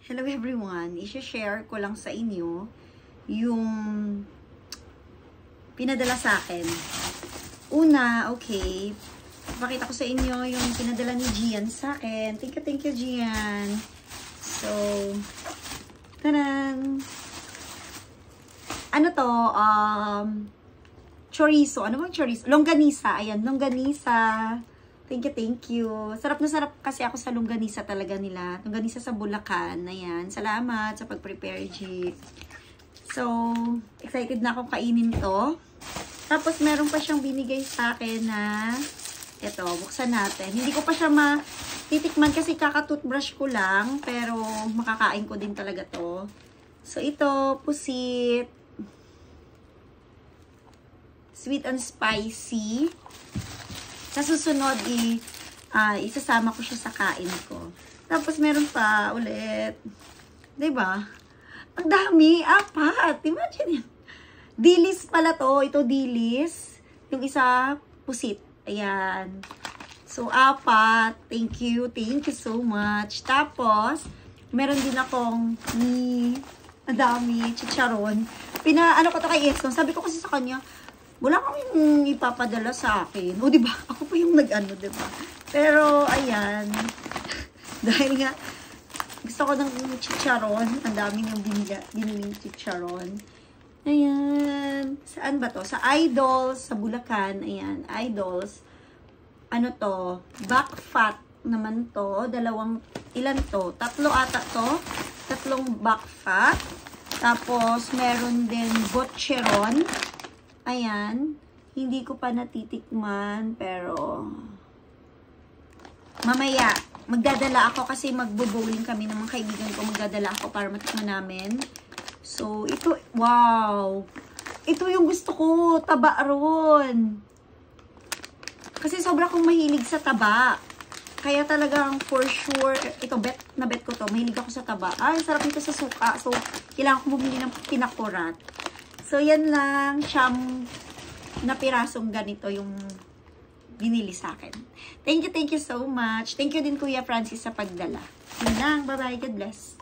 Hello everyone, i-share ko lang sa inyo yung pinadala sa akin. Una, okay, pakita ko sa inyo yung pinadala ni Gian sa akin. Thank you Gian. So, tanan! Ano to? Chorizo. Ano bang chorizo? Longganisa. Ayan, longganisa. Thank you. Sarap na sarap kasi ako sa longganisa talaga nila. Longganisa sa Bulacan. Ayan. Salamat sa pag-prepare, G. So, excited na akong kainin to. Tapos, meron pa siyang binigay sa akin na ito, buksan natin. Hindi ko pa siya matitikman kasi kaka-toothbrush ko lang. Pero, makakain ko din talaga to. So, ito, pusit. Sweet and spicy. Sa susunod, isasama ko siya sa kain ko. Tapos, meron pa ulit. Diba? Ang dami. 4. Imagine yan. Dilis pala to. Ito, dilis. Yung isa, pusit. Ayan. So, 4. Thank you. Thank you so much. Tapos, meron din akong ang dami. Chicharon. Ano ko to kay Eston. Sabi ko kasi sa kanya, wala kang ipapadala sa akin. O, diba? Ako pa yung nag-ano, diba? Pero, ayan. Dahil nga, gusto ko ng chicharon. Ang dami yung biniling chicharon. Ayan. Saan ba to? Sa Idols, sa Bulacan. Ayan, Idols. Ano to? Back fat naman to. Ilan to? 3 ata to. 3 back fat. Tapos, meron din botcheron. Ayan, hindi ko pa natitikman, pero mamaya, magdadala ako kasi magbo-bowling kami ng mga kaibigan ko. Magdadala ako para matikman namin. So, ito, wow! Ito yung gusto ko, taba ron. Kasi sobra kong mahilig sa taba. Kaya talagang for sure, ito, bet ko to, mahilig ako sa taba. Ay, sarap nito sa suka. So, kailangan ko bumili ng pinakurat. So, yan lang, siyam na pirasong ganito yung binili sa akin. Thank you so much. Thank you din Kuya Francis sa pagdala. Yun lang, bye-bye, God bless.